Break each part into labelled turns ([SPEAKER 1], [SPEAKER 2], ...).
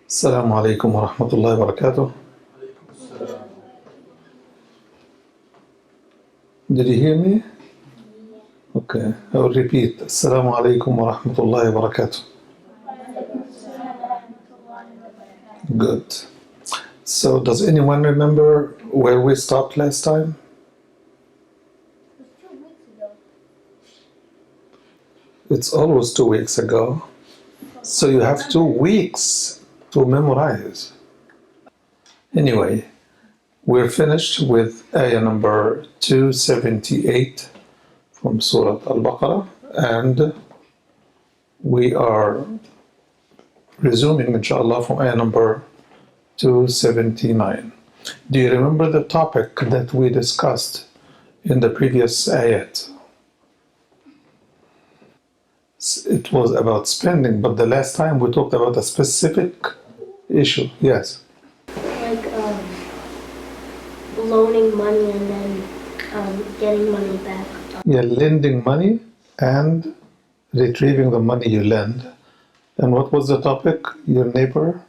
[SPEAKER 1] السلام عليكم ورحمة الله وبركاته. Did you hear me? Okay, I will repeat. السلام عليكم ورحمة الله وبركاته. Good. So, does anyone remember where we stopped last time? It's always 2 weeks ago. So, you have 2 weeks to memorize. Anyway, we're finished with ayah number 278 from Surah Al-Baqarah, and we are resuming, inshallah, from ayah number 279. Do you remember the topic that we discussed in the previous ayat? It was about spending, but the last time we talked about a specific issue. Yes.
[SPEAKER 2] Like loaning money and then getting money back.
[SPEAKER 1] Yeah, lending money and retrieving the money you lend. And what was the topic? Your neighbor?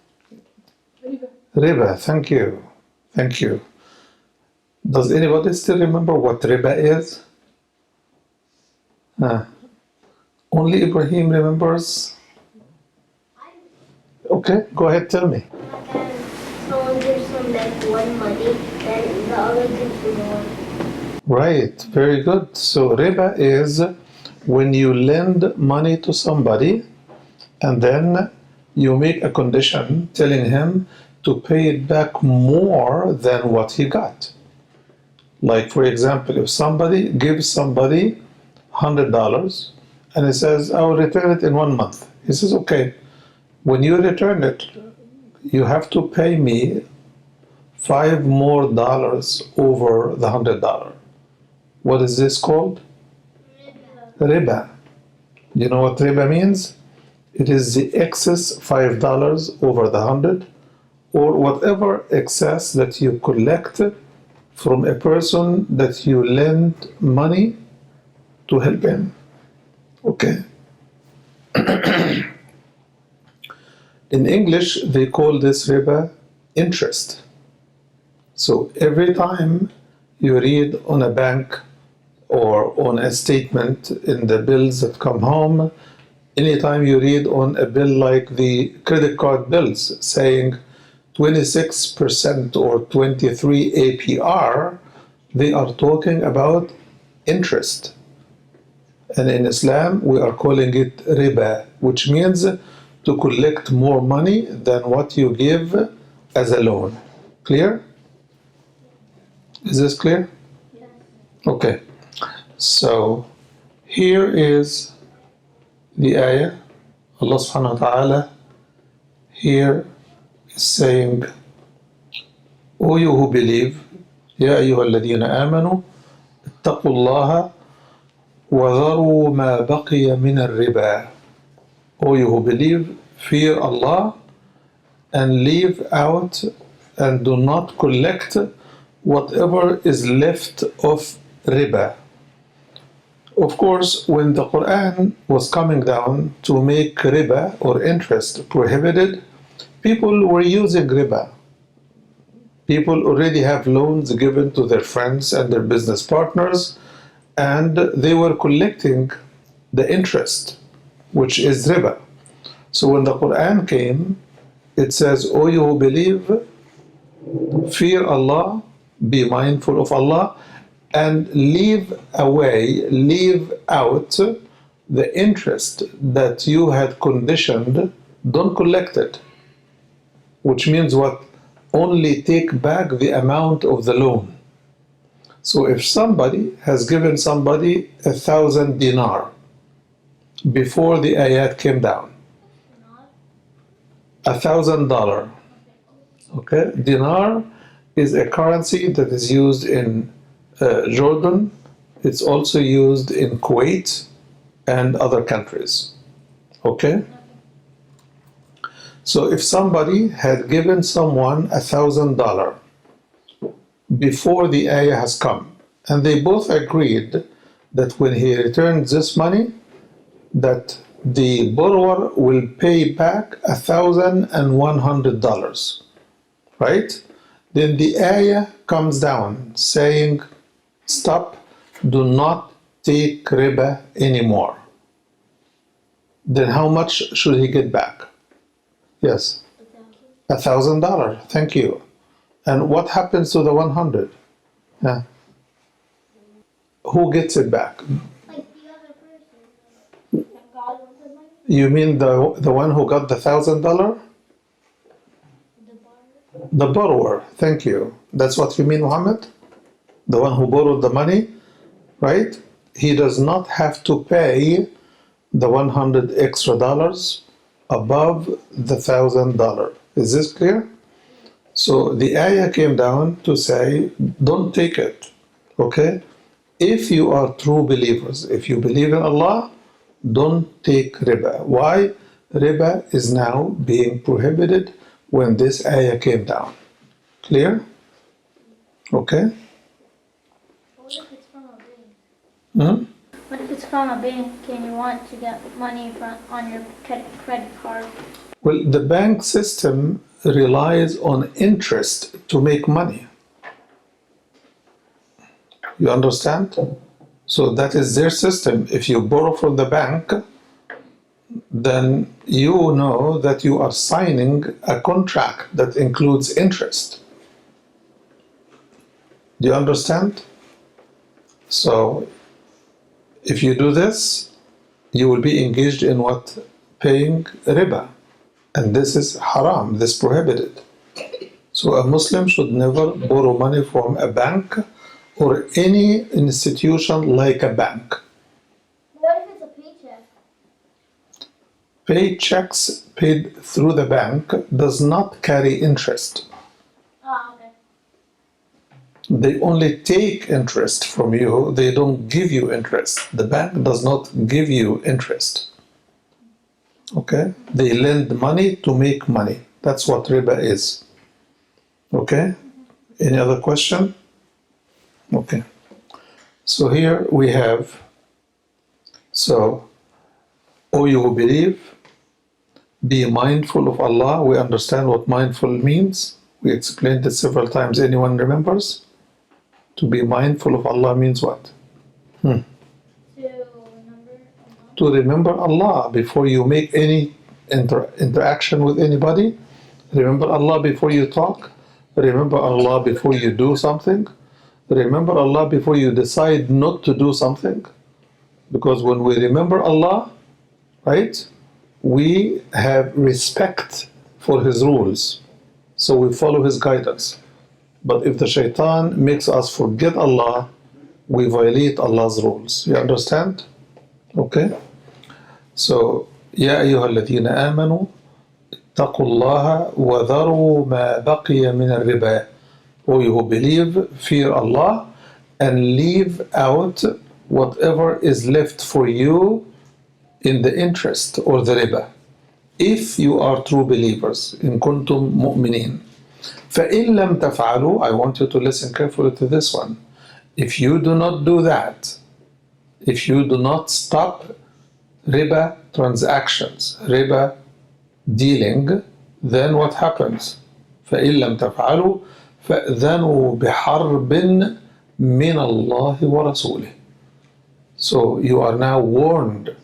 [SPEAKER 1] Riba. Thank you. Thank you. Does anybody still remember what riba is? Only Ibrahim remembers? Okay, go ahead, tell me.
[SPEAKER 2] Someone gives some one money, then the other gives the one.
[SPEAKER 1] Right, very good. So riba is when you lend money to somebody and then you make a condition telling him to pay it back more than what he got. Like, for example, if somebody gives somebody $100 and he says, I will return it in 1 month. He says, okay, when you return it, you have to pay me $5 more over the $100. What is this called? Riba. You know what riba means? It is the excess $5 over the 100, or whatever excess that you collect from a person that you lend money to help him. Okay. In English, they call this riba interest. So every time you read on a bank or on a statement in the bills that come home, anytime you read on a bill like the credit card bills saying 26% or 23 APR, they are talking about interest. And in Islam, we are calling it riba, which means to collect more money than what you give as a loan. Clear? Is this clear?
[SPEAKER 2] Yes.
[SPEAKER 1] Okay. So here is the ayah. Allah subhanahu wa ta'ala here is saying, O you who believe, يا أيها الذين آمنوا اتقوا الله وذروا ما بقي من الربا. O you who believe, fear Allah and leave out and do not collect whatever is left of riba. Of course, when the Quran was coming down to make riba or interest prohibited, people were using riba. People already have loans given to their friends and their business partners, and they were collecting the interest, which is riba. So when the Quran came, it says, O you who believe, fear Allah, be mindful of Allah, and leave out the interest that you had conditioned, don't collect it. Which means what? Only take back the amount of the loan. So if somebody has given somebody 1,000 dinar before the ayat came down, $1,000, okay? Dinar is a currency that is used in Jordan. It's also used in Kuwait and other countries. Okay? So if somebody had given someone $1,000 before the ayah has come, and they both agreed that when he returns this money, that the borrower will pay back $1,100, right? Then the ayah comes down saying, stop, do not take riba anymore. Then how much should he get back? Yes, $1,000. Thank you. And what happens to the 100? Yeah. Who gets it back?
[SPEAKER 2] Like the other person. God wants the money?
[SPEAKER 1] You mean the one who got the $1,000?
[SPEAKER 2] The borrower?
[SPEAKER 1] The borrower. Thank you. That's what you mean, Muhammad? The one who borrowed the money, right? He does not have to pay the 100 extra dollars above the $1,000. Is this clear? So the ayah came down to say, don't take it, okay? If you are true believers, if you believe in Allah, don't take riba. Why? Riba is now being prohibited when this ayah came down. Clear? Okay?
[SPEAKER 2] What if it's from a bank?
[SPEAKER 1] Hmm?
[SPEAKER 2] What if it's from a bank and you want to get money on your credit card?
[SPEAKER 1] Well, the bank system relies on interest to make money. You understand? So that is their system. If you borrow from the bank, then you know that you are signing a contract that includes interest. Do you understand? So if you do this, you will be engaged in what? Paying riba. And this is haram, this is prohibited. So a Muslim should never borrow money from a bank or any institution like a bank.
[SPEAKER 2] What if it's a paycheck?
[SPEAKER 1] Paychecks paid through the bank does not carry interest.
[SPEAKER 2] Oh, okay.
[SPEAKER 1] They only take interest from you, they don't give you interest. The bank does not give you interest. Okay? They lend money to make money. That's what riba is. Okay? Any other question? Okay. So here we have, so, O you who believe, be mindful of Allah. We understand what mindful means. We explained it several times. Anyone remembers? To be mindful of Allah means what? To remember Allah before you make any interaction with anybody. Remember Allah before you talk. Remember Allah before you do something. Remember Allah before you decide not to do something. Because when we remember Allah, right, we have respect for His rules. So we follow His guidance. But if the shaitan makes us forget Allah, we violate Allah's rules. You understand? Okay? So, يا أيها الذين آمنوا اتقوا الله وذروا ما بقي من الربا. O you who believe, fear Allah and leave out whatever is left for you in the interest or the riba. If you are true believers, in kuntum mu'minin. فَإِن لَمْ تَفْعَلُوا, I want you to listen carefully to this one. If you do not do that, if you do not stop riba transactions, riba dealing, then what happens? فَإِن لَمْ تَفْعَلُوا فَأْذَنُوا بِحَرْبٍ مِّنَ اللَّهِ وَرَسُولِهِ. So you are now warned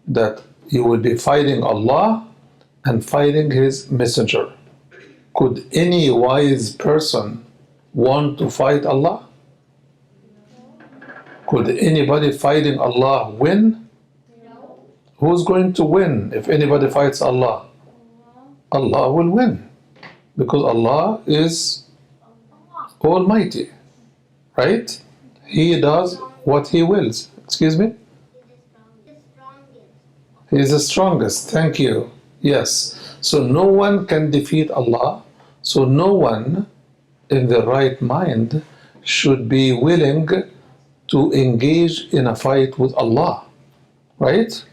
[SPEAKER 1] that you will be fighting Allah and fighting His messenger. Could any wise person want to fight Allah? Could anybody fighting Allah win? Who's going to win if anybody fights Allah? Allah will win, because Allah is Almighty, right? He does what He wills. Excuse me? He is the strongest. Thank you. Yes. So no one can defeat Allah. So no one in the right mind should be willing to engage in a fight with Allah. Right?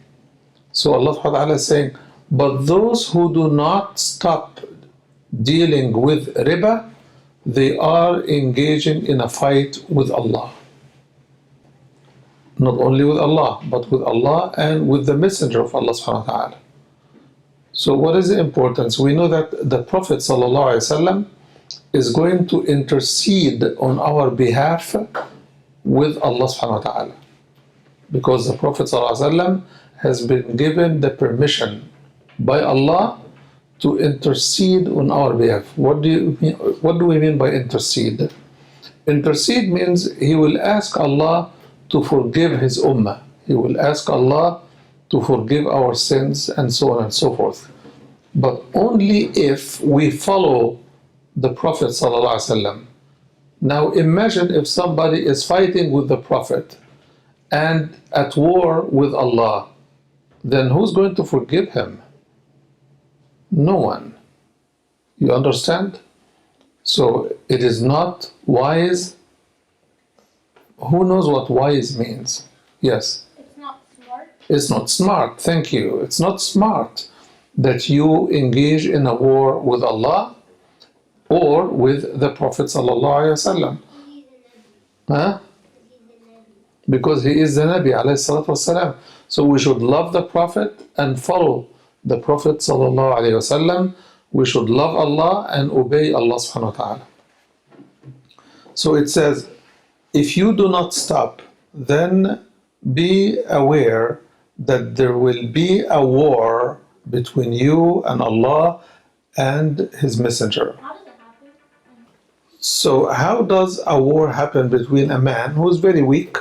[SPEAKER 1] So Allah subhanahu wa ta'ala is saying, but those who do not stop dealing with riba, they are engaging in a fight with Allah. Not only with Allah, but with Allah and with the Messenger of Allah subhanahu wa ta'ala. So what is the importance? We know that the Prophet sallallahu alaihi wasallam is going to intercede on our behalf with Allah subhanahu wa ta'ala. Because the Prophet sallallahu alaihi wasallam has been given the permission by Allah to intercede on our behalf. What do we mean by intercede? Intercede means he will ask Allah to forgive his ummah. He will ask Allah to forgive our sins and so on and so forth. But only if we follow the Prophet sallallahu alaihi wasallam. Now imagine if somebody is fighting with the Prophet and at war with Allah, then who's going to forgive him? No one. You understand? So it is not wise. Who knows what wise means? Yes.
[SPEAKER 2] It's not smart.
[SPEAKER 1] It's not smart. Thank you. It's not smart that you engage in a war with Allah or with the Prophet sallallahu alaihi wasallam. Huh? Because he is the Nabi alayhi salatu wasalam. So we should love the Prophet and follow the Prophet sallallahu alaihi wasallam. We should love Allah and obey Allah subhanahu wa ta'ala. So it says, if you do not stop, then be aware that there will be a war between you and Allah and His Messenger.
[SPEAKER 2] How does it happen?
[SPEAKER 1] So how does a war happen between a man who is very weak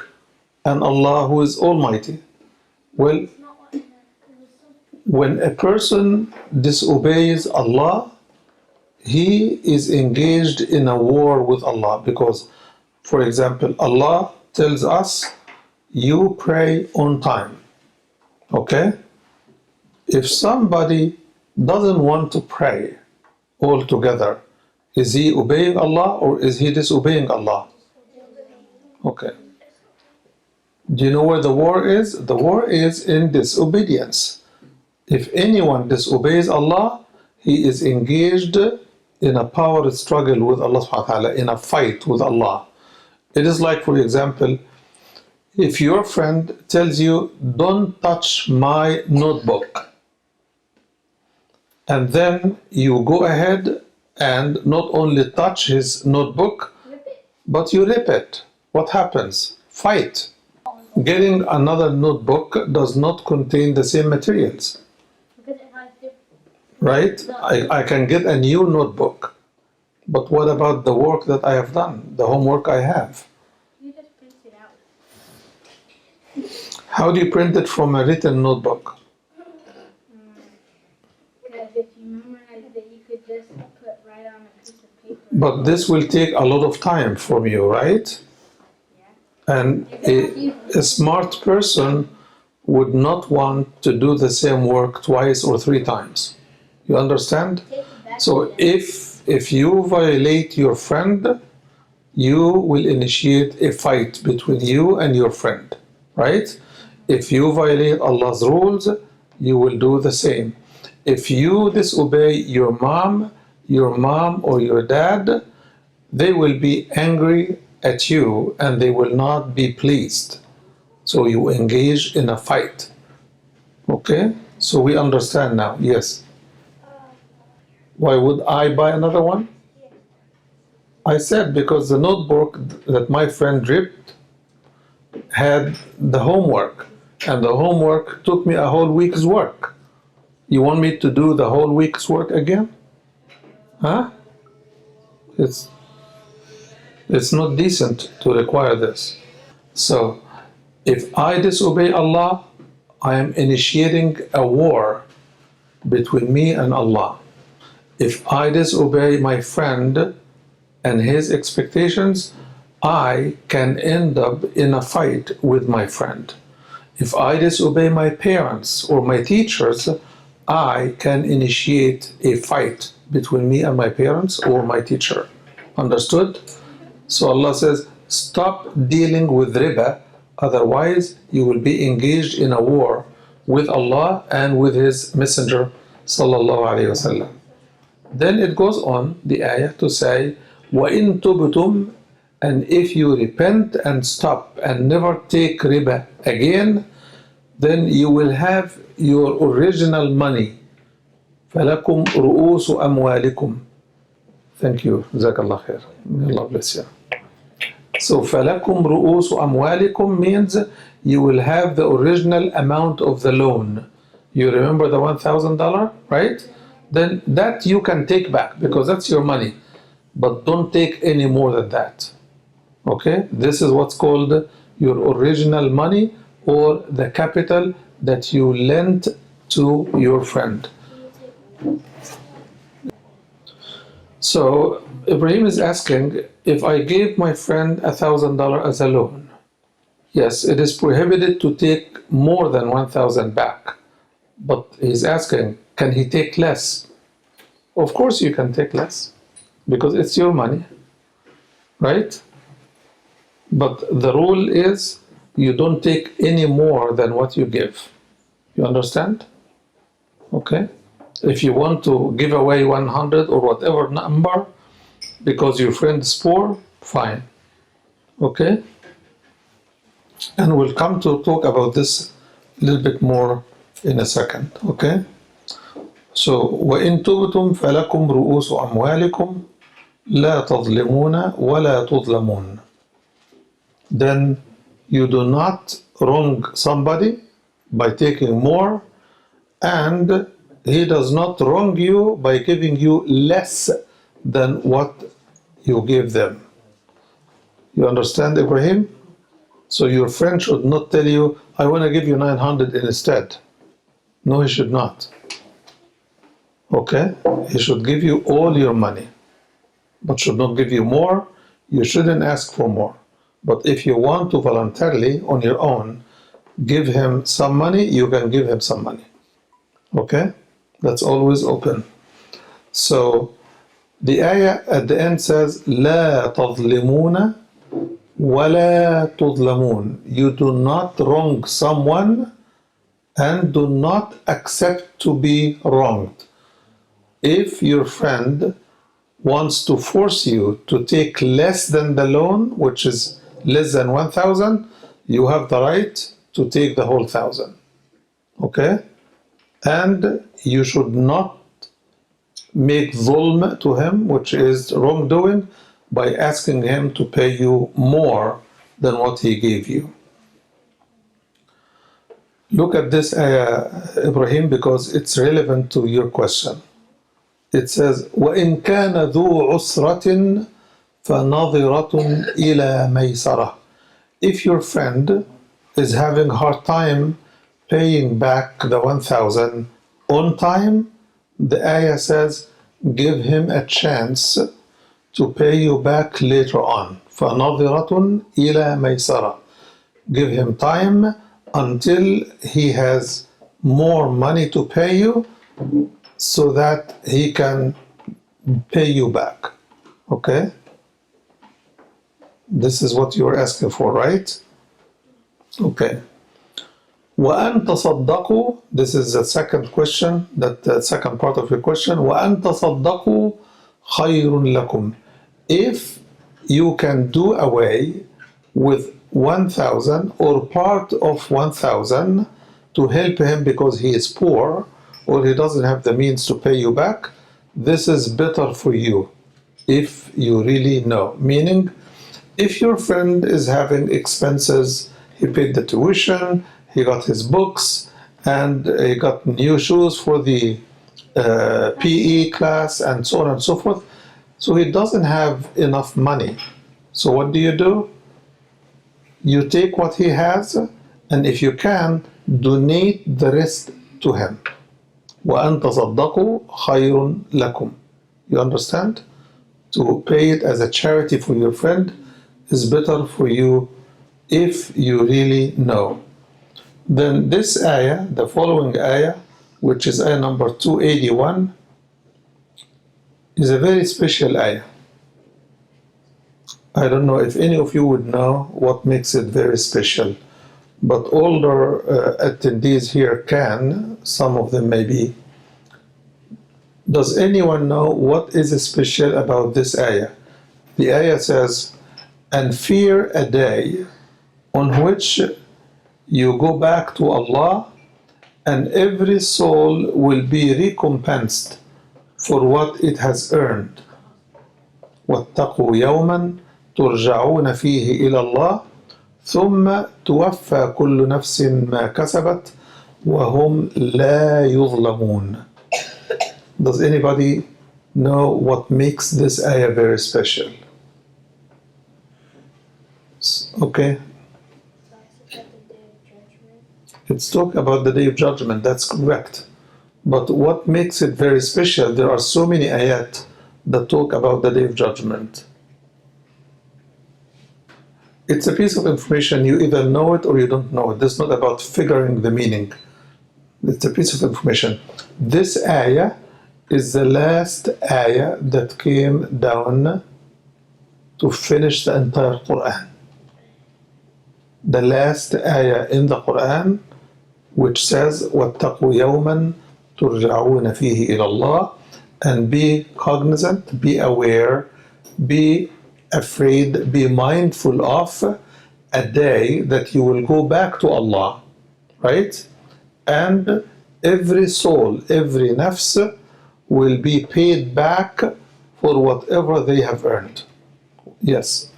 [SPEAKER 1] and Allah who is almighty? Well,
[SPEAKER 2] It's not what it was so
[SPEAKER 1] when a person disobeys Allah, he is engaged in a war with Allah because, for example, Allah tells us, you pray on time. Okay? If somebody doesn't want to pray altogether, is he obeying Allah or is he disobeying Allah? Okay. Do you know where the war is? The war is in disobedience. If anyone disobeys Allah, he is engaged in a power struggle with Allah subhanahu wa ta'ala, in a fight with Allah. It is like, for example, if your friend tells you, don't touch my notebook, and then you go ahead and not only touch his notebook,
[SPEAKER 2] rip it.
[SPEAKER 1] but you rip it. What happens? Fight. Getting another notebook does not contain the same materials,
[SPEAKER 2] Because it has different.
[SPEAKER 1] right? I can get a new notebook, but what about the work that I have done, the homework I have?
[SPEAKER 2] You just print it out.
[SPEAKER 1] How do you print it from a written notebook?
[SPEAKER 2] Because if you memorize it, you could just put right on a piece of paper.
[SPEAKER 1] But this will take a lot of time from you, right?
[SPEAKER 2] Yeah.
[SPEAKER 1] And a smart person would not want to do the same work twice or three times. You understand?
[SPEAKER 2] Take it back
[SPEAKER 1] So
[SPEAKER 2] to them.
[SPEAKER 1] if you violate your friend, you will initiate a fight between you and your friend, right? If you violate Allah's rules, you will do the same. If you disobey your mom or your dad, they will be angry at you and they will not be pleased. So you engage in a fight. Okay? So we understand now. Yes. Why would I buy another one? I said because the notebook that my friend ripped had the homework, and the homework took me a whole week's work. You want me to do the whole week's work again? Huh? It's not decent to require this. So, if I disobey Allah, I am initiating a war between me and Allah. If I disobey my friend and his expectations, I can end up in a fight with my friend. If I disobey my parents or my teachers, I can initiate a fight between me and my parents or my teacher. Understood? So Allah says, stop dealing with riba, otherwise you will be engaged in a war with Allah and with His Messenger sallallahu alaihi wasallam. Then it goes on, the ayah, to say, وَإِن تُبْتُمْ And if you repent and stop and never take riba again, then you will have your original money. فَلَكُمْ رُؤُوسُ أَمْوَالِكُمْ. Thank you. Jazakallah khair. May Allah bless you. So فَلَكُمْ رُؤُوسُ أَمْوَالِكُمْ means you will have the original amount of the loan. You remember the $1,000, right? Then that you can take back because that's your money. But don't take any more than that. Okay? This is what's called your original money or the capital that you lent to your friend. So Ibrahim is asking, if I gave my friend $1,000 as a loan, yes, it is prohibited to take more than 1,000 back. But he's asking, can he take less? Of course you can take less because it's your money, right? But the rule is you don't take any more than what you give. You understand? Okay? If you want to give away 100 or whatever number because your friend is poor, fine. Okay? And we'll come to talk about this a little bit more in a second. Okay? So, وَإِن تُبْتُمْ فَلَكُمْ رُؤُوسُ أَمْوَالِكُمْ لَا تَظْلِمُونَ وَلَا تُظْلَمُونَ. Then you do not wrong somebody by taking more, and he does not wrong you by giving you less than what you give them. You understand, Ibrahim? So your friend should not tell you, I want to give you 900 instead. No, he should not. Okay? He should give you all your money, but should not give you more. You shouldn't ask for more. But if you want to voluntarily, on your own, give him some money, you can give him some money. Okay? That's always open. So, the ayah at the end says, لا تظلمون ولا تظلمون. You do not wrong someone and do not accept to be wronged. If your friend wants to force you to take less than the loan, which is less than 1,000, you have the right to take the whole 1,000. Okay? And you should not make dhulm to him, which is wrongdoing, by asking him to pay you more than what he gave you. Look at this ayah, Ibrahim, because it's relevant to your question. It says, وَإِن كَانَ ذُو عُسْرَةٍ فَنَظِرَةٌ إِلَى مَيْسَرَةٍ. If your friend is having a hard time paying back the 1,000 on time, the ayah says, give him a chance to pay you back later on. فَنَظِرَةٌ إِلَى مَيْسَرَةٍ. Give him time until he has more money to pay you so that he can pay you back. Okay? This is what you're asking for, right? Okay. وَأَن تَصَدَّقُوا. This is the second question, the second part of your question. وَأَن تَصَدَّقُوا خَيْرٌ لَكُمْ. If you can do away with 1,000 or part of 1,000 to help him because he is poor or he doesn't have the means to pay you back, this is better for you if you really know. Meaning, if your friend is having expenses, he paid the tuition, he got his books, and he got new shoes for the PE class, and so on and so forth. So he doesn't have enough money. So what do? You take what he has, and if you can, donate the rest to him. وَأَن تَصَدَّقُوا خَيْرٌ لَكُمْ. You understand? To pay it as a charity for your friend is better for you if you really know. Then this ayah, the following ayah, which is ayah number 281, is a very special ayah. I don't know if any of you would know what makes it very special, but older attendees here can, some of them maybe. Does anyone know what is special about this ayah? The ayah says, and fear a day on which you go back to Allah and every soul will be recompensed for what it has earned. واتقوا يوما ترجعون فيه إلى الله ثم توفى كل نفس ما كسبت وهم لا يظلمون. Does anybody know what makes this ayah very special? Okay. It's talk about the day of judgment, that's correct. But what makes it very special, there are so many ayat that talk about the day of judgment. It's a piece of information, you either know it or you don't know it. This is not about figuring the meaning. It's a piece of information. This ayah is the last ayah that came down to finish the entire Quran. The last ayah in the Quran which says وَاتَّقُوا يَوْمًا تُرْجَعُونَ فِيهِ إِلَى اللَّهِ, and be cognizant, be aware, be afraid, be mindful of a day that you will go back to Allah, right? And every soul, every nafs will be paid back for whatever they have earned. Yes.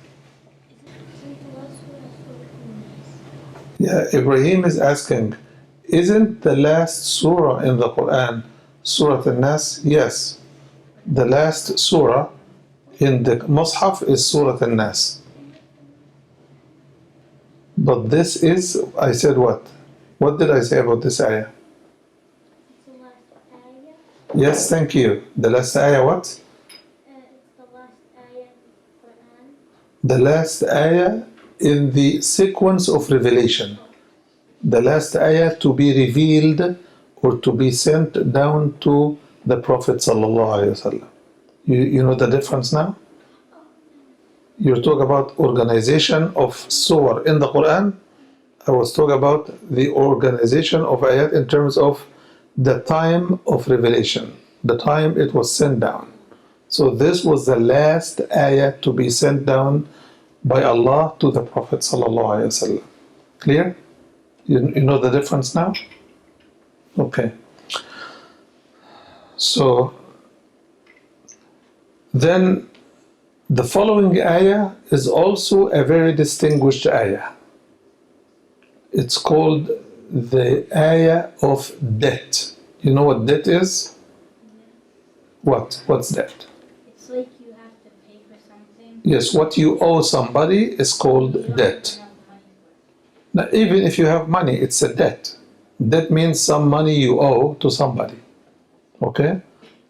[SPEAKER 1] Yeah, Ibrahim is asking, isn't the last surah in the Quran Surah Al-Nas? Yes. The last surah in the Mus'haf is Surah Al-Nas. But this is, I said what? What did I say about this ayah?
[SPEAKER 2] It's the last ayah.
[SPEAKER 1] Yes, thank you. The last ayah what?
[SPEAKER 2] It's the last ayah in the Quran.
[SPEAKER 1] The last ayah in the sequence of revelation. The last ayah to be revealed or to be sent down to the Prophet sallallahu alaihi wasallam. You know the difference now? You talk about organization of surah in the Quran. I was talking about the organization of ayat in terms of the time of revelation, the time it was sent down. So this was the last ayah to be sent down by Allah to the Prophet sallallahu alaihi wasallam. Clear? You know the difference now? Okay. So then the following ayah is also a very distinguished ayah. It's called the ayah of debt. You know what debt is? What? What's debt?
[SPEAKER 3] It's like you have to pay for something.
[SPEAKER 1] Yes, what you owe somebody is called debt. Now, even if you have money, it's a debt. Debt means some money you owe to somebody. Okay?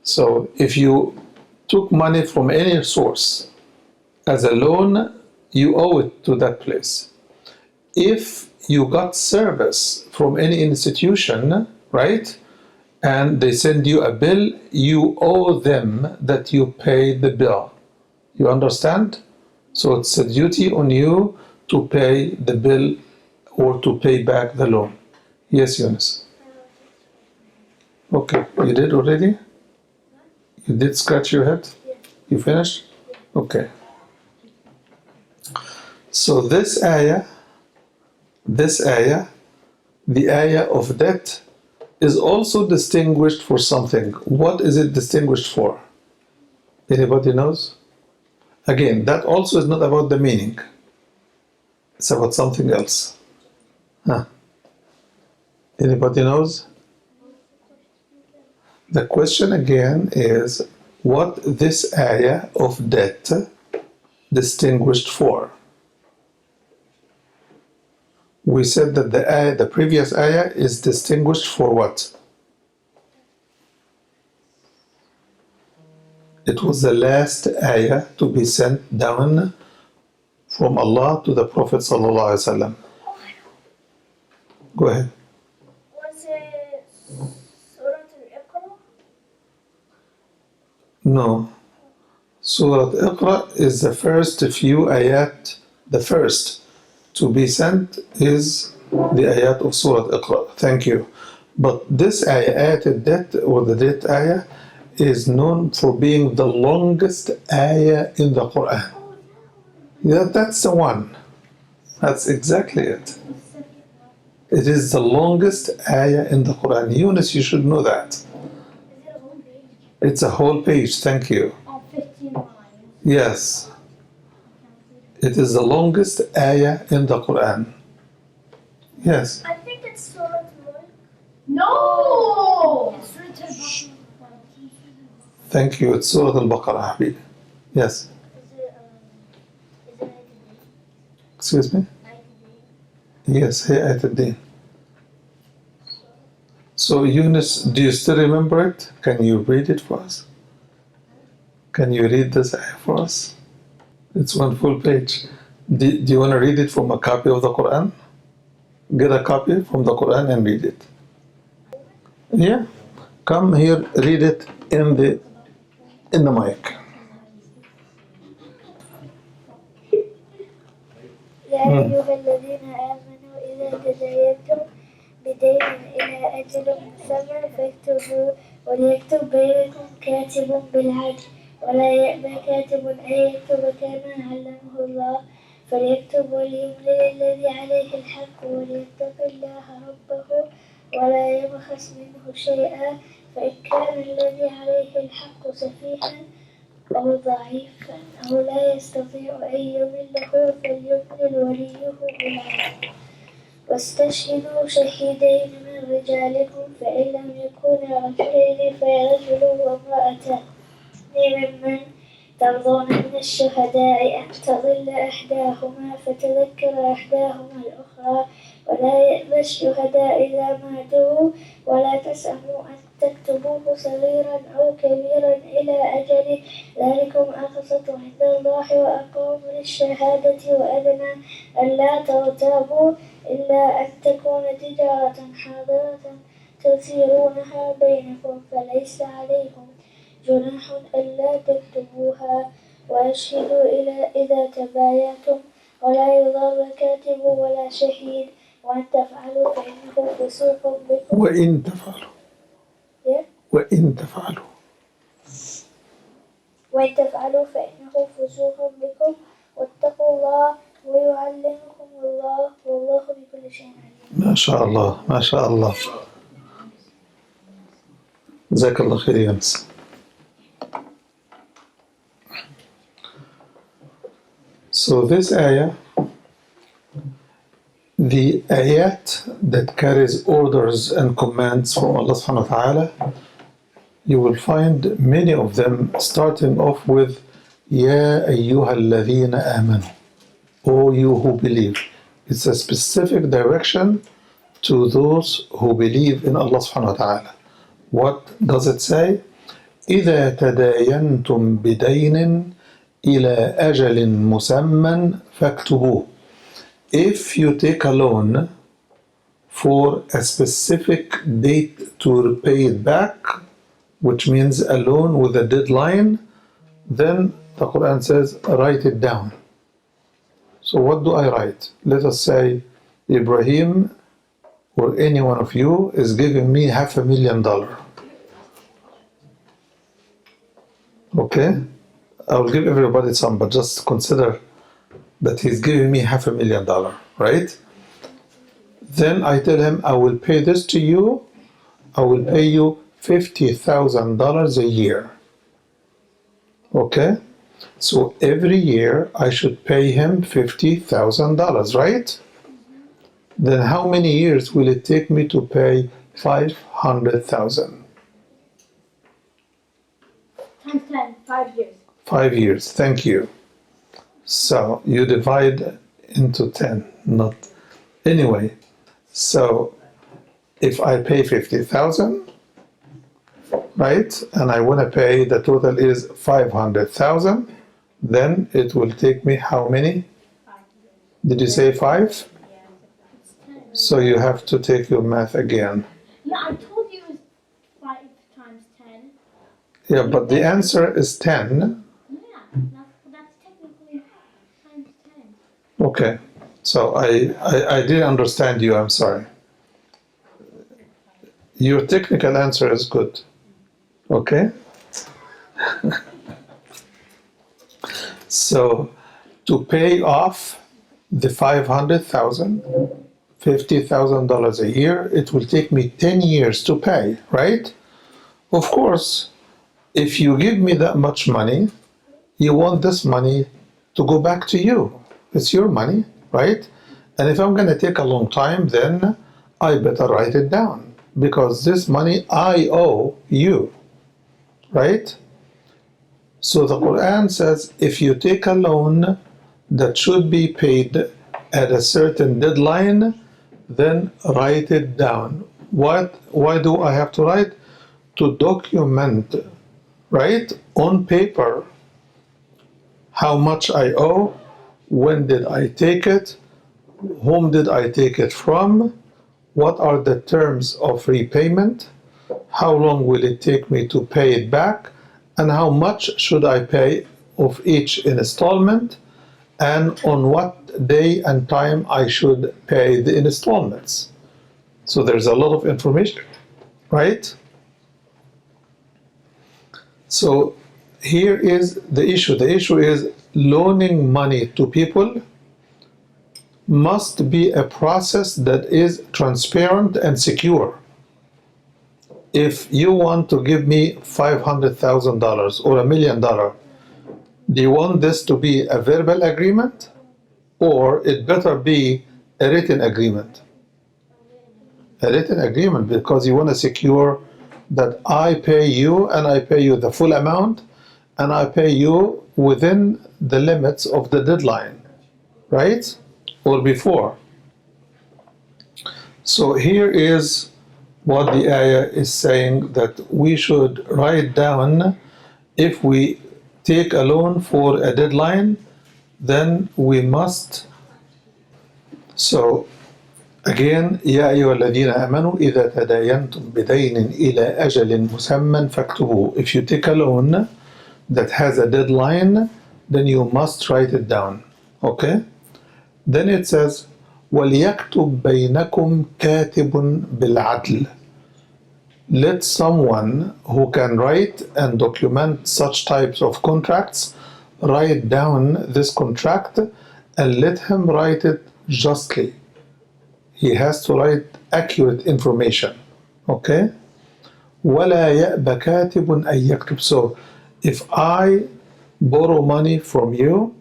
[SPEAKER 1] So if you took money from any source as a loan, you owe it to that place. If you got service from any institution, right, and they send you a bill, you owe them that you pay the bill. You understand? So it's a duty on you to pay the bill or to pay back the loan. Yes, Yunus. Okay, you did already? You did scratch your head? You finished? Okay. So this ayah, the ayah of debt, is also distinguished for something. What is it distinguished for? Anybody knows? Again, that also is not about the meaning. It's about something else. Huh? Anybody knows? The question again is what this ayah of debt distinguished for. We said that the previous ayah is distinguished for what? It was the last ayah to be sent down from Allah to the Prophet sallallahu alaihi wasallam. Go ahead.
[SPEAKER 2] Was it Surah Al-Iqra?
[SPEAKER 1] No. Surah Iqra is the first few ayat. The first to be sent is the ayat of Surah Iqra. Thank you. But this ayah, ayat al-debt or the debt ayah, is known for being the longest ayah in the Quran. Yeah, that's the one. That's exactly it. It is the longest ayah in the Quran. Yunus, you should know that.
[SPEAKER 2] Is it a whole page?
[SPEAKER 1] It's a whole page, thank you.
[SPEAKER 3] All 15 lines.
[SPEAKER 1] Yes, it is the longest ayah in the Quran. Yes,
[SPEAKER 2] I think it's Surah Mulk.
[SPEAKER 3] No!
[SPEAKER 2] It's Surah Al-Baqarah.
[SPEAKER 1] thank you. It's Surah Al-Baqarah, Habib. Yes,
[SPEAKER 2] Is it
[SPEAKER 1] excuse me? Yes, hey, Ayat al-Din. So, Yunus, do you still remember it? Can you read it for us? Can you read this ayah for us? It's one full page. Do you want to read it from a copy of the Quran? Get a copy from the Quran and read it. Yeah, come here, read it in the mic.
[SPEAKER 2] يا أيها الذين آمنوا إذا تداينتم بدين إلى أجل مسمى فاكتبوه وليكتب بينكم كاتب بالعدل ولا يأبى كاتب أن يكتب كما علمه الله فليكتب وليملل الذي عليه الحق وليتق الله ربه ولا يبخس منه شيئا فإن كان الذي عليه الحق سفيها أو ضعيفا أو لا يستطيع أن يمله فليملل وليه بالعدل واستشهدوا شهيدين من رجالكم فإن لم يكونا رجلين فرجل وامرأتان ممن ترضون من الشهداء أن تضل إحداهما فتذكر إحداهما الأخرى ولا يأبى الشهداء إذا ما دعوا ولا تسأموا أن تكتبوه صغيرا أو كبيرا إلى أجله ذلكم أقسط عند الله وأقوم للشهادة وأدنى ألا ترتابوا إلا أن تكون تجارة حاضرة تثيرونها بينكم فليس عليكم جناح ألا تكتبوها وأشهدوا إذا تبايعتم ولا يضار كاتب ولا شهيد وأن تفعلوا فإنه فسوق بكم
[SPEAKER 1] وإن تفعلوا
[SPEAKER 2] Yeah.
[SPEAKER 1] وإن تفعلوا
[SPEAKER 2] وإن تفعلوا فإنه فسوق بكم واتقوا الله ويعلمكم الله والله بكل شيء عليم.
[SPEAKER 1] ما شاء الله ما شاء الله جزاك الله خير يونس. So this ayah, the ayat that carries orders and commands from Allah subhanahu wa ta'ala, you will find many of them starting off with Ya ayyuha alladhina amanu, O you who believe. It's a specific direction to those who believe in Allah subhanahu wa ta'ala. What does it say? إذا تداينتم بدين إلى أجل مسمى فاكتبوه. If you take a loan for a specific date to repay it back, which means a loan with a deadline, then the Quran says, write it down. So what do I write? Let us say Ibrahim or any one of you is giving me $500,000. Okay? I will give everybody some, but just consider that he's giving me $500,000, right? Then I tell him, I will pay this to you. I will pay you $50,000 a year. Okay? So every year I should pay him $50,000, right? Then how many years will it take me to pay 500,000?
[SPEAKER 3] Times 10, 5 years.
[SPEAKER 1] 5 years, thank you. So you divide into 10, not anyway. So if I pay 50,000, right, and I want to pay, the total is 500,000, then it will take me how many?
[SPEAKER 3] 5 years.
[SPEAKER 1] Did you say 5?
[SPEAKER 3] Yeah, it's 10.
[SPEAKER 1] So you have to take your math again.
[SPEAKER 3] Yeah, I told you it was 5 times 10.
[SPEAKER 1] Yeah, but the answer is 10.
[SPEAKER 3] Yeah, that's technically times 10.
[SPEAKER 1] Okay, so I didn't understand you, I'm sorry. Your technical answer is good. Okay? So to pay off the $500,000, $50,000 a year. It will take me 10 years to pay, right? Of course, if you give me that much money, you want this money to go back to you. It's your money, right? And if I'm going to take a long time, then I better write it down because this money I owe you, right? So the Quran says if you take a loan that should be paid at a certain deadline, then write it down. Why do I have to write? To document, right, on paper how much I owe, when did I take it, whom did I take it from, what are the terms of repayment, how long will it take me to pay it back, and how much should I pay of each installment, and on what day and time I should pay the installments. So there's a lot of information, right? So here is the issue. The issue is loaning money to people must be a process that is transparent and secure. If you want to give me $500,000 or $1 million, do you want this to be a verbal agreement or it better be a written agreement? A written agreement, because you want to secure that I pay you and I pay you the full amount and I pay you within the limits of the deadline, right? Or before. So here is what the ayah is saying, that we should write down if we take a loan for a deadline, then we must. So again, يا أيها الذين آمنوا إذا تداينتم بدين إلى أجل مسمى فاكتبوه. If you take a loan that has a deadline, then you must write it down. Okay? Then it says وَلْيَكْتُبْ بَيْنَكُمْ كَاتِبٌ بِالْعَدْلِ. Let someone who can write and document such types of contracts write down this contract and let him write it justly. He has to write accurate information. Okay? وَلَا يَأْبَ كَاتِبٌ أَن يَكْتُبْ. So if I borrow money from you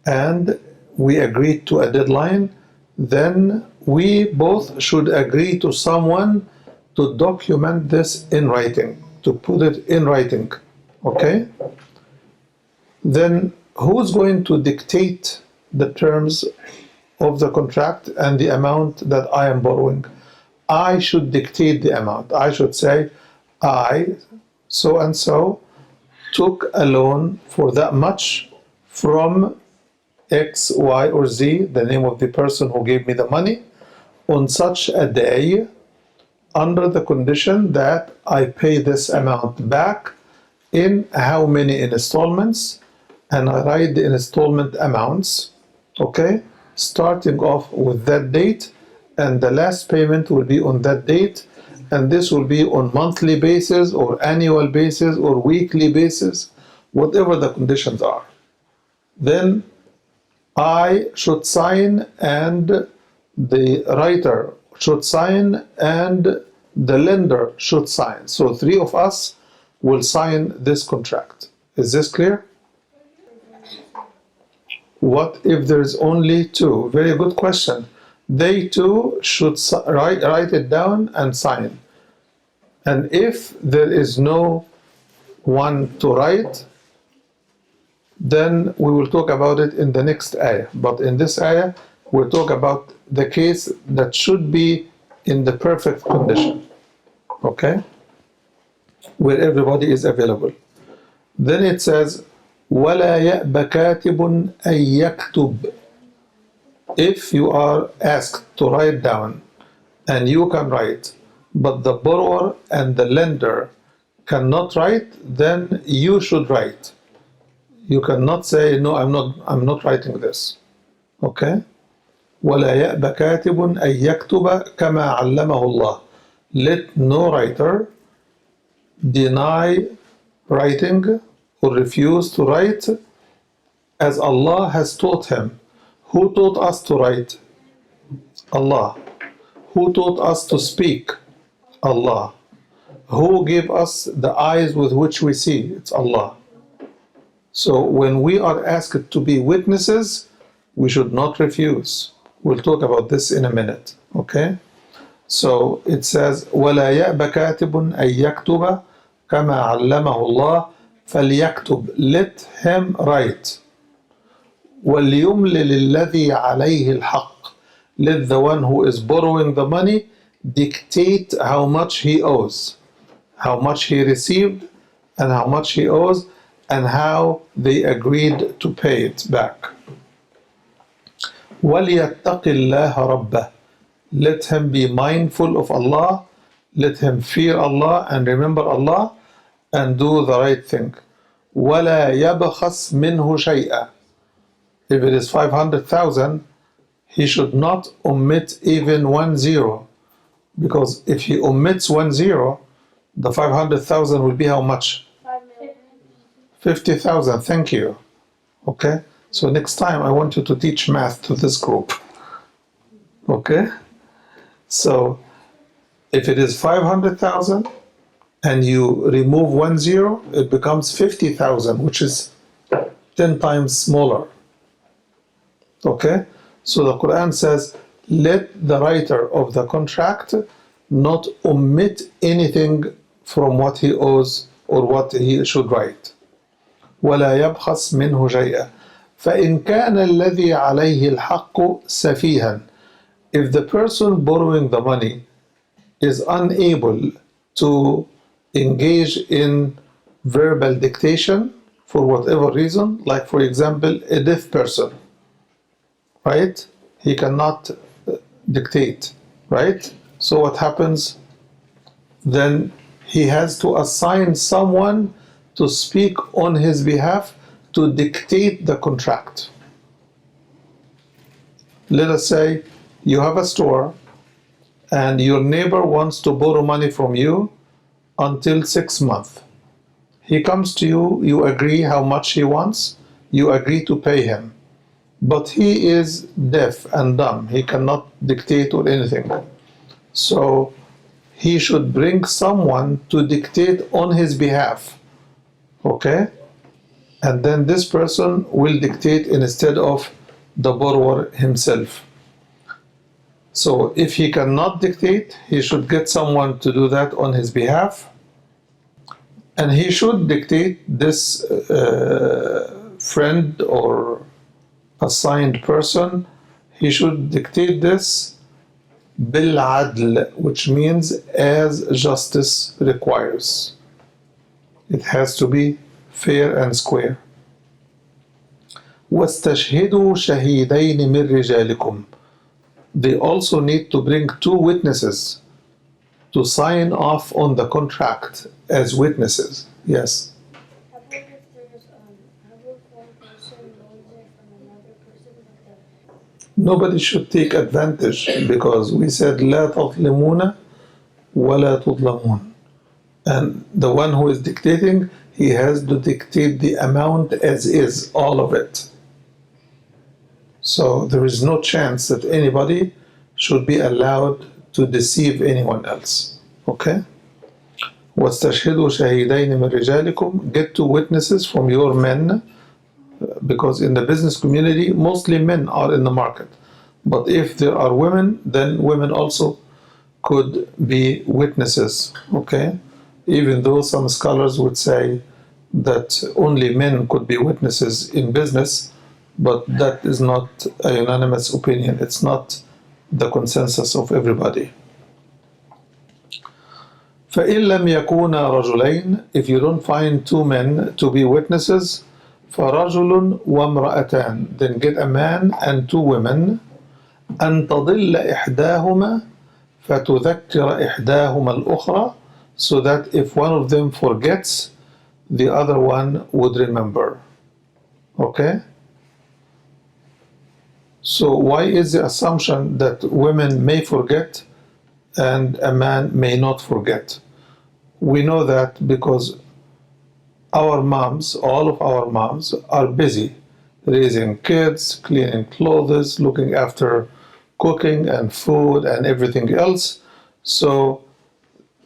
[SPEAKER 1] and we agreed to a deadline, then we both should agree to someone to document this in writing, to put it in writing. Okay? Then who's going to dictate the terms of the contract and the amount that I am borrowing? I should dictate the amount. I should say, I, so and so, took a loan for that much from X, Y, or Z, the name of the person who gave me the money, on such a day, under the condition that I pay this amount back in how many installments, and I write the installment amounts, okay, starting off with that date, and the last payment will be on that date, and this will be on monthly basis or annual basis or weekly basis, whatever the conditions are. Then I should sign and the writer should sign and the lender should sign. So three of us will sign this contract. Is this clear? What if there's only two? Very good question. They too should write it down and sign. And if there is no one to write, then we will talk about it in the next ayah. But in this ayah, we'll talk about the case that should be in the perfect condition. Okay? Where everybody is available. Then it says, وَلَا يَأْبَ كَاتِبٌ أَن يَكْتُبْ. If you are asked to write down and you can write, but the borrower and the lender cannot write, then you should write. You cannot say, no, I'm not writing this. Okay? وَلَا يَأْبَ كَاتِبٌ أَن يَكْتُبَ كَمَا عَلَّمَهُ اللَّهُ. Let no writer deny writing or refuse to write as Allah has taught him. Who taught us to write? Allah. Who taught us to speak? Allah. Who gave us the eyes with which we see? It's Allah. So when we are asked to be witnesses, we should not refuse. We'll talk about this in a minute. Okay? So it says, وَلَا يَأْبَ كَاتِبٌ أَن يَكْتُبَ كَمَا عَلَّمَهُ اللَّهُ فَلْيَكْتُبْ. Let him write. وَلْيُمْلِلِ الَّذِي عَلَيْهِ الْحَقِّ. Let the one who is borrowing the money dictate how much he owes, how much he received, and how much he owes, and how they agreed to pay it back. وَلْيَتَّقِ اللَّهَ رَبَّهُ. Let him be mindful of Allah, let him fear Allah and remember Allah, and do the right thing. وَلَا يَبْخَسْ مِنْهُ شَيْئًا. If it is 500,000, he should not omit even 1 0, because if he omits 1 0, the 500,000 will be how much?
[SPEAKER 2] 5 million.
[SPEAKER 1] 50,000. Thank you. Okay? So next time I want you to teach math to this group. Okay? So if it is 500,000 and you remove 1 0, it becomes 50,000, which is 10 times smaller. Okay? So the Quran says, let the writer of the contract not omit anything from what he owes or what he should write. وَلَا يَبْخَسْ مِنْهُ شَيْئًا فَإِنْ كَانَ الَّذِي عَلَيْهِ الْحَقُّ سَفِيهًا. If the person borrowing the money is unable to engage in verbal dictation for whatever reason, like for example a deaf person, right? He cannot dictate, right? So what happens? Then he has to assign someone to speak on his behalf to dictate the contract. Let us say you have a store and your neighbor wants to borrow money from you until 6 months. He comes to you, you agree how much he wants, you agree to pay him. But he is deaf and dumb, he cannot dictate or anything. So he should bring someone to dictate on his behalf. Okay? And then this person will dictate instead of the borrower himself. So if he cannot dictate, he should get someone to do that on his behalf. And he should dictate this friend or assigned person, he should dictate this bil-adl, which means as justice requires. It has to be fair and square. وَاسْتَشْهِدُوا شَهِيدَيْنِ مِنْ رِجَالِكُمْ. They also need to bring 2 witnesses to sign off on the contract as witnesses. Yes.
[SPEAKER 2] How about if there's how about one person loans it from another person, but
[SPEAKER 1] Nobody should take advantage, because we said لا تظلمون ولا تظلمون. And the one who is dictating, he has to dictate the amount as is, all of it. So there is no chance that anybody should be allowed to deceive anyone else. Okay? وَاسْتَشْهِدُوا شَهِيدَيْنِ مِنْ رِجَالِكُمْ. Get 2 witnesses from your men, because in the business community, mostly men are in the market. But if there are women, then women also could be witnesses. Okay? Even though some scholars would say that only men could be witnesses in business, but that is not a unanimous opinion. It's not the consensus of everybody. فَإِن لَمْ يَكُونَا رَجُلَيْنِ. If you don't find 2 men to be witnesses, فَرَجُلٌ وَامْرَأَتَانِ. Then get a man and 2 women. أَن تَضِلَّ إِحْدَاهُمَا فَتُذَكِّرَ إِحْدَاهُمَا الْأُخْرَى. So that if one of them forgets, the other one would remember. Okay? So why is the assumption that women may forget and a man may not forget? We know that because our moms, all of our moms, are busy raising kids, cleaning clothes, looking after cooking and food and everything else. So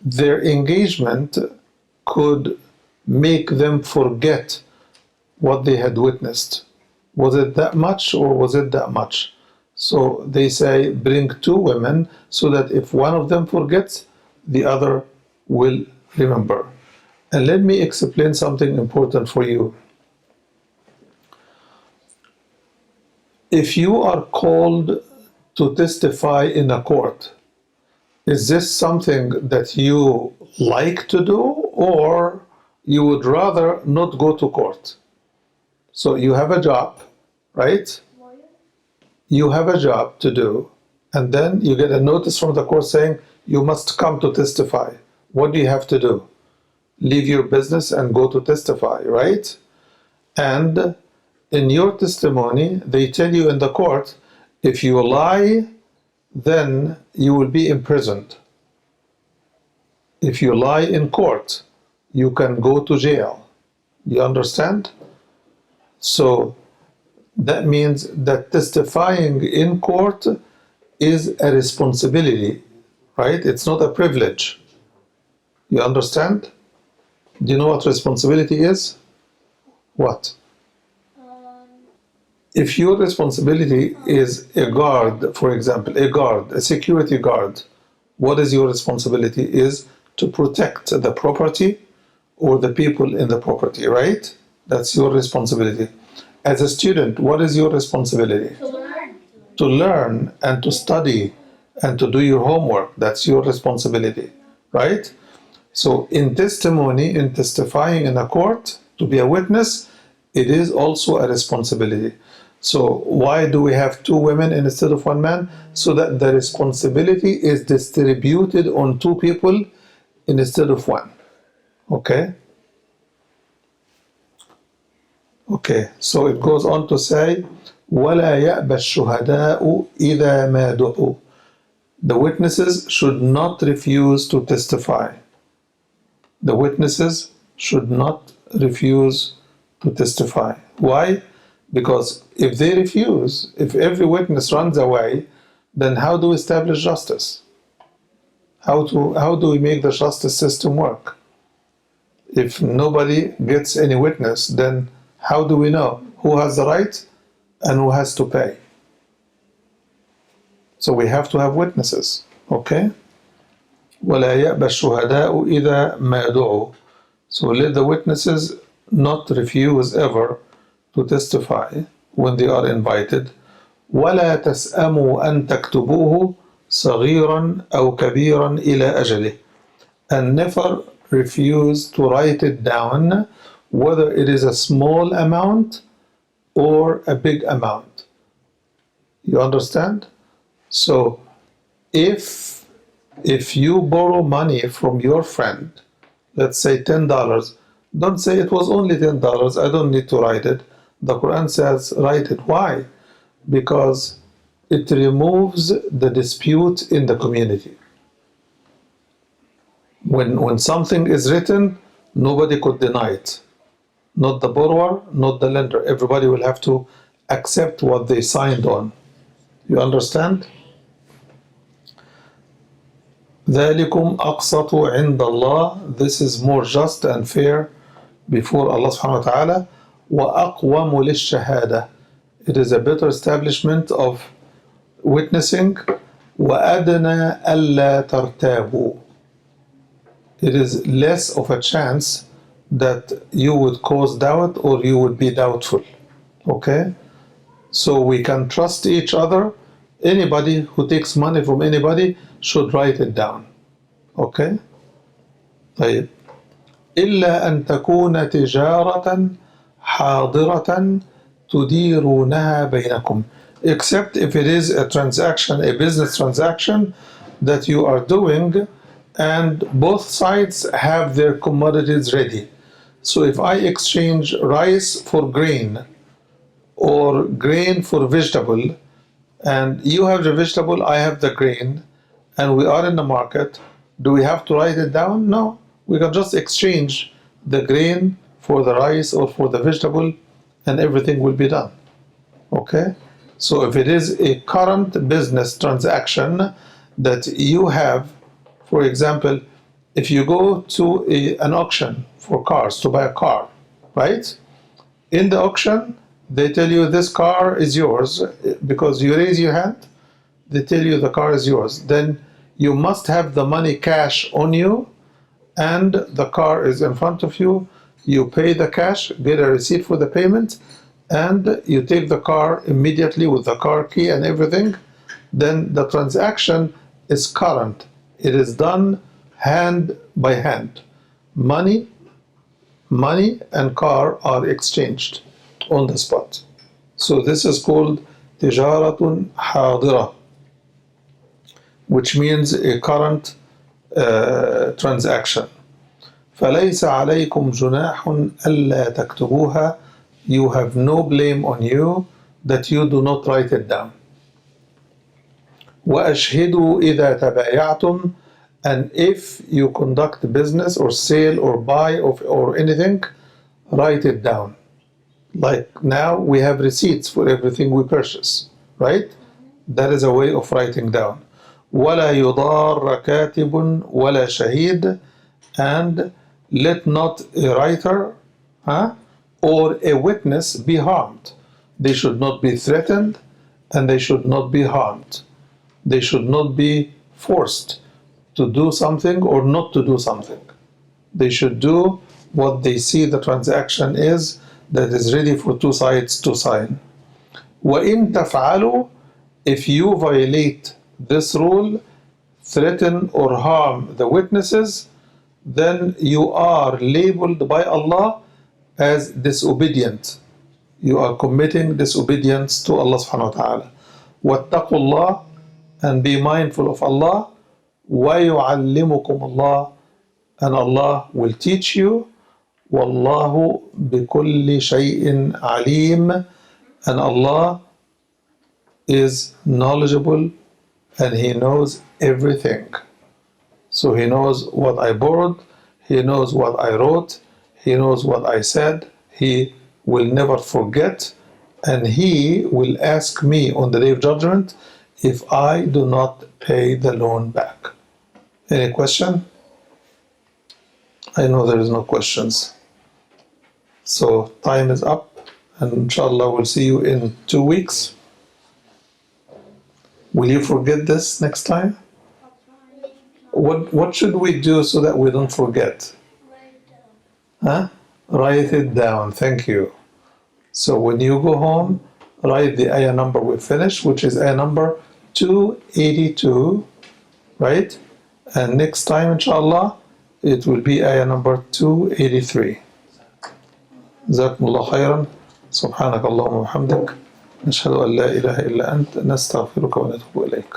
[SPEAKER 1] their engagement could make them forget what they had witnessed. Was it that much or was it that much? So they say bring two women so that if one of them forgets, the other will remember. And let me explain something important for you. If you are called to testify in a court, is this something that you like to do or you would rather not go to court? So you have a job, right? You have a job to do, and then you get a notice from the court saying you must come to testify. What do you have to do? Leave your business and go to testify, right? And in your testimony, they tell you in the court, if you lie, then you will be imprisoned. If you lie in court, you can go to jail. You understand? So that means that testifying in court is a responsibility, right? It's not a privilege. You understand? Do you know what responsibility is? What? If your responsibility is a guard, for example, a security guard, what is your responsibility? Is to protect the property or the people in the property, right? That's your responsibility. As a student, what is your responsibility?
[SPEAKER 3] To learn.
[SPEAKER 1] To learn and to study and to do your homework. That's your responsibility, right? So in testimony, in testifying in a court, to be a witness, it is also a responsibility. So why do we have two women instead of one man? So that the responsibility is distributed on two people instead of one. Okay? Okay, so it goes on to say, وَلَا يَأْبَ الشُّهَدَاءُ إِذَا مَا دُعُوا. The witnesses should not refuse to testify. The witnesses should not refuse to testify. Why? Because if they refuse, if every witness runs away, then how do we establish justice? How do we make the justice system work? If nobody gets any witness, then how do we know who has the right and who has to pay? So we have to have witnesses, okay? وَلَا يَأْبَ الشُّهَدَاءُ إِذَا مَا دُعُوا. So let the witnesses not refuse ever to testify when they are invited. وَلَا تَسْأَمُوا أَن تَكْتُبُوهُ صَغِيرًا أَوْ كَبِيرًا إِلَى أَجَلِهِ. And never refuse to write it down, whether it is a small amount or a big amount. You understand? So if you borrow money from your friend, let's say $10, don't say it was only $10, I don't need to write it. The Quran says write it. Why? Because it removes the dispute in the community. When something is written, nobody could deny it. Not the borrower, not the lender. Everybody will have to accept what they signed on. You understand? ذَلِكُمْ أَقْسَطُ عِنْدَ اللَّهِ. This is more just and fair before Allah subhanahu wa ta'ala. وَأَقْوَمُ لِلشَّهَادَةِ. It is a better establishment of witnessing. وَأَدْنَى أَلَّا تَرْتَابُوا. It is less of a chance that you would cause doubt or you would be doubtful. Okay? So we can trust each other. Anybody who takes money from anybody should write it down. Okay? طيب. إلا أن تكون تجارة حاضرة تديرونها بينكم. Except if it is a transaction, a business transaction that you are doing and both sides have their commodities ready. So if I exchange rice for grain or grain for vegetable, and you have the vegetable, I have the grain, and we are in the market, do we have to write it down? No. We can just exchange the grain for the rice or for the vegetable, and everything will be done. Okay? So if it is a current business transaction that you have, for example, if you go to an auction for cars to buy a car, right? In the auction, they tell you this car is yours because you raise your hand, they tell you the car is yours. Then you must have the money cash on you and the car is in front of you. You pay the cash, get a receipt for the payment, and you take the car immediately with the car key and everything. Then the transaction is current. It is done hand by hand. Money and car are exchanged on the spot. So this is called tijaratun hadira, which means a current transaction. فليس عليكم جناح ألا تكتبوها. You have no blame on you that you do not write it down. وأشهدوا إذا تبايعتم. And if you conduct business or sale or buy or anything, write it down. Like now we have receipts for everything we purchase, right? That is a way of writing down. ولا يضار كاتب ولا شهيد. And let not a writer or a witness be harmed. They should not be threatened and they should not be harmed. They should not be forced to do something or not to do something. They should do what they see the transaction is that is ready for two sides to sign. وَإِن تَفْعَلُوا. If you violate this rule, threaten or harm the witnesses, then you are labeled by Allah as disobedient. You are committing disobedience to Allah subhanahu wa ta'ala. وَاتَّقُوا اللَّهِ. And be mindful of Allah. وَيُعَلِّمُكُمُ اللَّهِ. And Allah will teach you. وَاللَّهُ بِكُلِّ شَيْءٍ عَلِيمٌ. And Allah is knowledgeable and He knows everything. So He knows what I borrowed, He knows what I wrote, He knows what I said, He will never forget, and He will ask me on the Day of Judgment if I do not pay the loan back. Any question? I know there is no questions. So time is up, and inshallah we'll see you in 2 weeks. Will you forget this next time? What should we do so that we don't forget? Write it down. Thank you. So when you go home, write the ayah number we finished, which is ayah number 282, right? And next time, inshallah, it will be ayah number 283. جزاكم الله خيرا. سبحانك اللهم وبحمدك. نشهد أن لا إله إلا أنت نستغفرك ونتوب إليك.